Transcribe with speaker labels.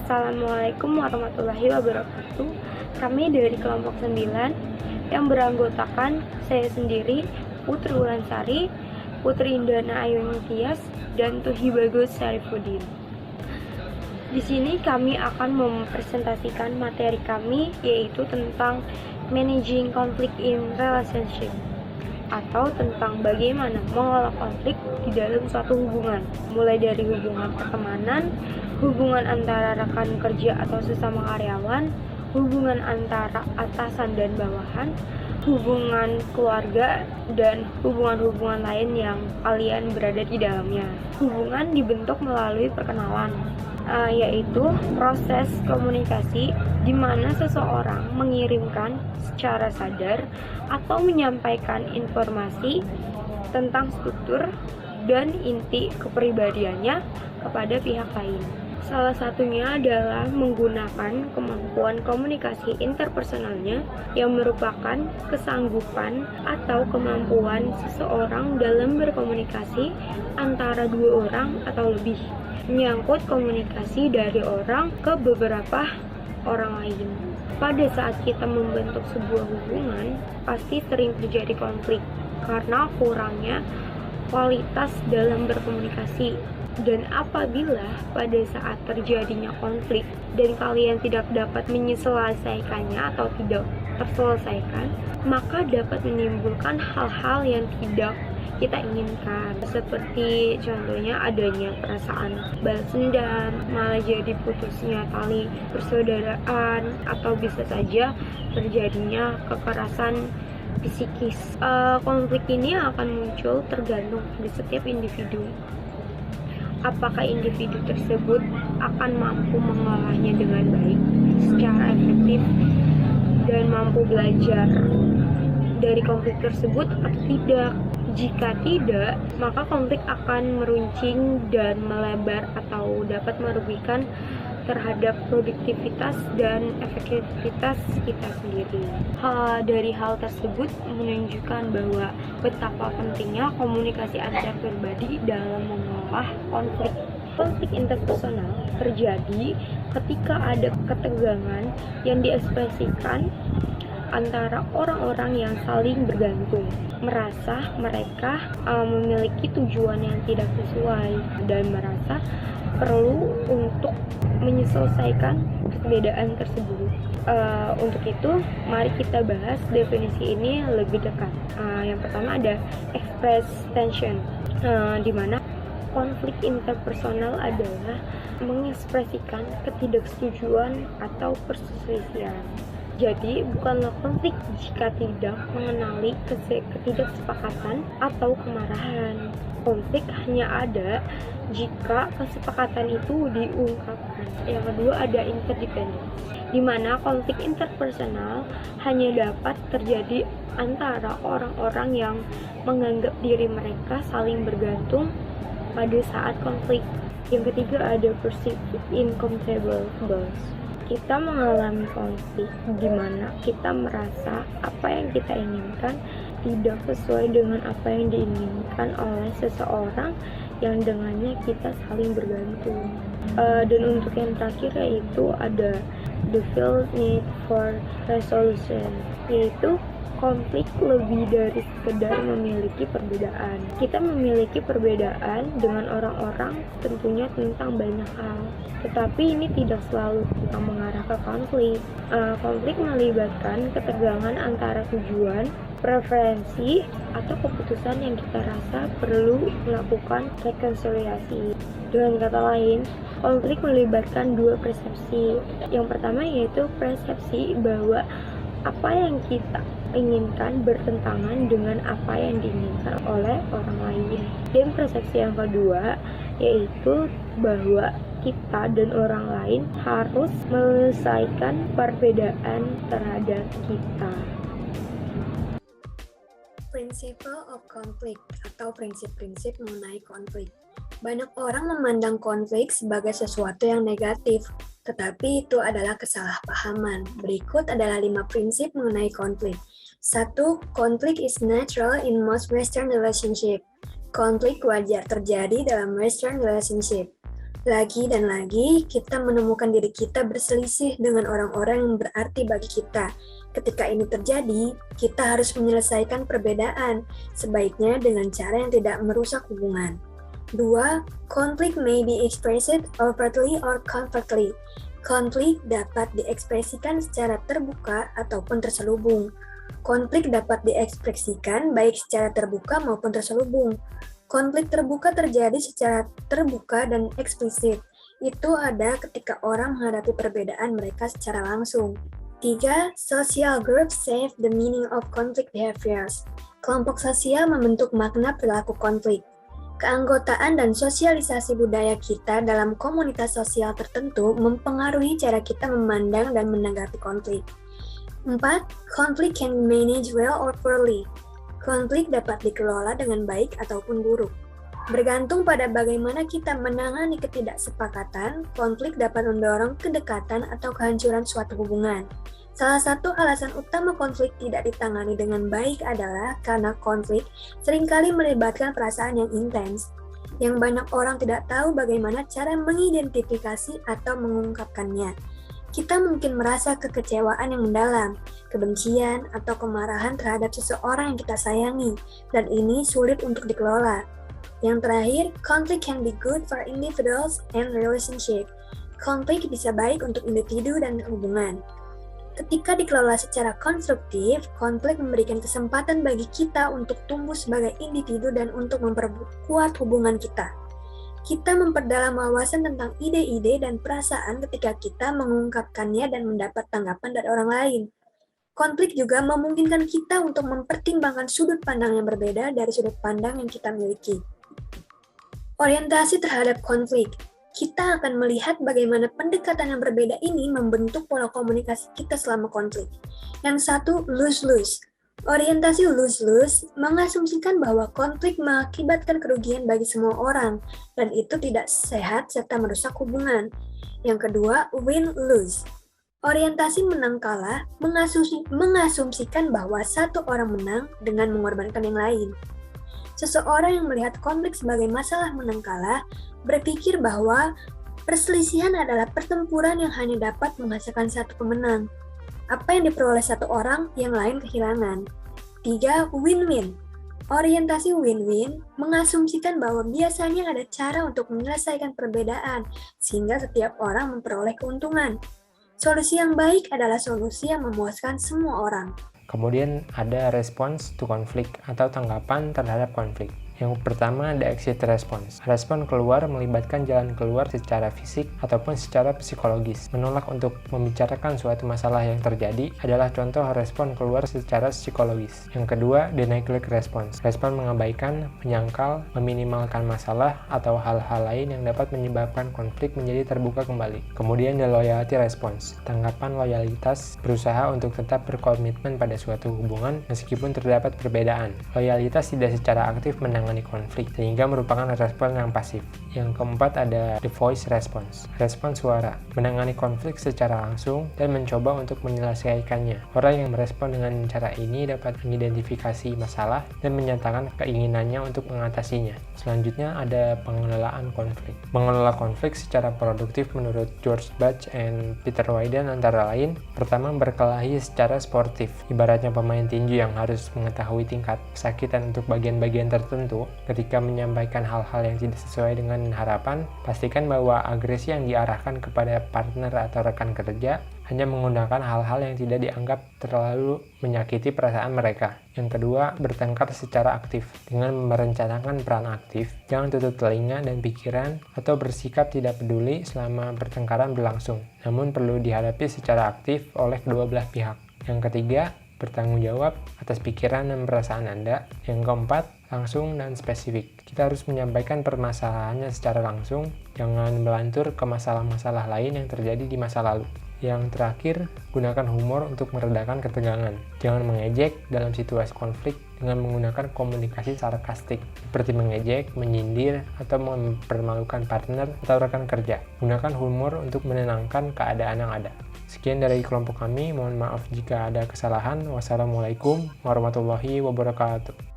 Speaker 1: Assalamualaikum warahmatullahi wabarakatuh. Kami dari kelompok 9 yang beranggotakan saya sendiri, Putri Wulansari, Putri Indana Ayuni Tias, dan Tuhi Bagus Syarifuddin. Di sini kami akan mempresentasikan materi kami, yaitu tentang managing conflict in relationship, atau tentang bagaimana mengolah konflik di dalam suatu hubungan, mulai dari hubungan pertemanan, hubungan antara rekan kerja atau sesama karyawan, hubungan antara atasan dan bawahan, hubungan keluarga, dan hubungan-hubungan lain yang kalian berada di dalamnya. Hubungan dibentuk melalui perkenalan, yaitu proses komunikasi di mana seseorang mengirimkan secara sadar atau menyampaikan informasi tentang struktur dan inti kepribadiannya kepada pihak lain. Salah satunya adalah menggunakan kemampuan komunikasi interpersonalnya yang merupakan kesanggupan atau kemampuan seseorang dalam berkomunikasi antara dua orang atau lebih, menyangkut komunikasi dari orang ke beberapa orang lain. Pada saat kita membentuk sebuah hubungan, pasti sering terjadi konflik karena kurangnya kualitas dalam berkomunikasi. Dan apabila pada saat terjadinya konflik dan kalian tidak dapat menyelesaikannya atau tidak terselesaikan, maka dapat menimbulkan hal-hal yang tidak kita inginkan, seperti contohnya adanya perasaan balas dendam, malah jadi putusnya tali persaudaraan, atau bisa saja terjadinya kekerasan psikis. Konflik ini akan muncul tergantung dari setiap individu. Apakah individu tersebut akan mampu mengolahnya dengan baik, secara efektif, dan mampu belajar dari konflik tersebut atau tidak? Jika tidak, maka konflik akan meruncing dan melebar atau dapat merugikan terhadap produktivitas dan efektivitas kita sendiri. Dari hal tersebut menunjukkan bahwa betapa pentingnya komunikasi antar pribadi dalam mengolah konflik. Konflik interpersonal terjadi ketika ada ketegangan yang diekspresikan antara orang-orang yang saling bergantung, merasa mereka memiliki tujuan yang tidak sesuai dan merasa perlu untuk menyelesaikan perbedaan tersebut. Untuk itu, mari kita bahas definisi ini lebih dekat. Yang pertama ada express tension, di mana konflik interpersonal adalah mengekspresikan ketidaksetujuan atau perselisihan. Jadi, bukanlah konflik jika tidak mengenali ketidaksepakatan atau kemarahan. Konflik hanya ada jika kesepakatan itu diungkapkan. Yang kedua ada interdependence, di mana konflik interpersonal hanya dapat terjadi antara orang-orang yang menganggap diri mereka saling bergantung pada saat konflik. Yang ketiga ada perceived incompatibles. Kita mengalami konflik di mana kita merasa apa yang kita inginkan tidak sesuai dengan apa yang diinginkan oleh seseorang yang dengannya kita saling bergantung. Dan untuk yang terakhir yaitu ada the felt need for resolution, yaitu konflik lebih dari sekedar memiliki perbedaan. Kita memiliki perbedaan dengan orang-orang tentunya tentang banyak hal, tetapi ini tidak selalu tentang mengarah ke konflik. Konflik melibatkan ketegangan antara tujuan, preferensi, atau keputusan yang kita rasa perlu melakukan rekonsiliasi. Dengan kata lain, konflik melibatkan dua persepsi. Yang pertama yaitu persepsi bahwa apa yang kita inginkan bertentangan dengan apa yang diinginkan oleh orang lain. Dan persepsi yang kedua yaitu bahwa kita dan orang lain harus menyelesaikan perbedaan terhadap kita.
Speaker 2: Principle of conflict atau prinsip-prinsip mengenai konflik. Banyak orang memandang konflik sebagai sesuatu yang negatif, tetapi itu adalah kesalahpahaman. Berikut adalah 5 prinsip mengenai konflik. 1. Conflict is natural in most Western relationship. Konflik wajar terjadi dalam Western relationship. Lagi dan lagi, kita menemukan diri kita berselisih dengan orang-orang yang berarti bagi kita. Ketika ini terjadi, kita harus menyelesaikan perbedaan, sebaiknya dengan cara yang tidak merusak hubungan. 2. Konflik may be expressed overtly or covertly. Konflik dapat diekspresikan secara terbuka ataupun terselubung. Konflik dapat diekspresikan baik secara terbuka maupun terselubung. Konflik terbuka terjadi secara terbuka dan eksplisit. Itu ada ketika orang menghadapi perbedaan mereka secara langsung. 3. Social groups shape the meaning of conflict behaviors. Kelompok sosial membentuk makna perilaku konflik. Keanggotaan dan sosialisasi budaya kita dalam komunitas sosial tertentu mempengaruhi cara kita memandang dan menanggapi konflik. 4. Konflik can be managed well or poorly. Konflik dapat dikelola dengan baik ataupun buruk. Bergantung pada bagaimana kita menangani ketidaksepakatan, konflik dapat mendorong kedekatan atau kehancuran suatu hubungan. Salah satu alasan utama konflik tidak ditangani dengan baik adalah karena konflik seringkali melibatkan perasaan yang intens, yang banyak orang tidak tahu bagaimana cara mengidentifikasi atau mengungkapkannya. Kita mungkin merasa kekecewaan yang mendalam, kebencian, atau kemarahan terhadap seseorang yang kita sayangi, dan ini sulit untuk dikelola. Yang terakhir, konflik can be good for individuals and relationship. Konflik bisa baik untuk individu dan hubungan. Ketika dikelola secara konstruktif, konflik memberikan kesempatan bagi kita untuk tumbuh sebagai individu dan untuk memperkuat hubungan kita. Kita memperdalam wawasan tentang ide-ide dan perasaan ketika kita mengungkapkannya dan mendapat tanggapan dari orang lain. Konflik juga memungkinkan kita untuk mempertimbangkan sudut pandang yang berbeda dari sudut pandang yang kita miliki. Orientasi terhadap konflik. Kita akan melihat bagaimana pendekatan yang berbeda ini membentuk pola komunikasi kita selama konflik. Yang satu, lose-lose. Orientasi lose-lose mengasumsikan bahwa konflik mengakibatkan kerugian bagi semua orang, dan itu tidak sehat serta merusak hubungan. Yang kedua, win-lose. Orientasi menang kalah mengasumsikan bahwa satu orang menang dengan mengorbankan yang lain. Seseorang yang melihat konflik sebagai masalah menang kalah berpikir bahwa perselisihan adalah pertempuran yang hanya dapat menghasilkan satu pemenang. Apa yang diperoleh satu orang, yang lain kehilangan. 3. Win-win. Orientasi win-win mengasumsikan bahwa biasanya ada cara untuk menyelesaikan perbedaan, sehingga setiap orang memperoleh keuntungan. Solusi yang baik adalah solusi yang memuaskan semua orang.
Speaker 3: Kemudian ada response to conflict atau tanggapan terhadap konflik. Yang pertama ada exit response. Respon keluar melibatkan jalan keluar secara fisik ataupun secara psikologis. Menolak untuk membicarakan suatu masalah yang terjadi adalah contoh respon keluar secara psikologis. Yang kedua, the neglect response. Respon mengabaikan, menyangkal, meminimalkan masalah atau hal-hal lain yang dapat menyebabkan konflik menjadi terbuka kembali. Kemudian the loyalty response. Tanggapan loyalitas berusaha untuk tetap berkomitmen pada suatu hubungan meskipun terdapat perbedaan. Loyalitas tidak secara aktif menangani konflik, sehingga merupakan respon yang pasif. Yang keempat ada the voice response. Respon suara, menangani konflik secara langsung dan mencoba untuk menyelesaikannya. Orang yang merespon dengan cara ini dapat mengidentifikasi masalah dan menyatakan keinginannya untuk mengatasinya. Selanjutnya ada pengelolaan konflik. Mengelola konflik secara produktif menurut George Bach and Peter Wyden antara lain, pertama berkelahi secara sportif. Ibaratnya pemain tinju yang harus mengetahui tingkat kesakitan untuk bagian-bagian tertentu. Ketika menyampaikan hal-hal yang tidak sesuai dengan harapan, pastikan bahwa agresi yang diarahkan kepada partner atau rekan kerja hanya menggunakan hal-hal yang tidak dianggap terlalu menyakiti perasaan mereka. Yang kedua, bertengkar secara aktif. Dengan merencanakan peran aktif, jangan tutup telinga dan pikiran atau bersikap tidak peduli selama pertengkaran berlangsung, namun perlu dihadapi secara aktif oleh kedua belah pihak. Yang ketiga, bertanggung jawab atas pikiran dan perasaan Anda. Yang keempat, langsung dan spesifik. Kita harus menyampaikan permasalahannya secara langsung, jangan melantur ke masalah-masalah lain yang terjadi di masa lalu. Yang terakhir, gunakan humor untuk meredakan ketegangan. Jangan mengejek dalam situasi konflik dengan menggunakan komunikasi sarkastik, seperti mengejek, menyindir, atau mempermalukan partner atau rekan kerja. Gunakan humor untuk menenangkan keadaan yang ada. Sekian dari kelompok kami, mohon maaf jika ada kesalahan. Wassalamualaikum warahmatullahi wabarakatuh.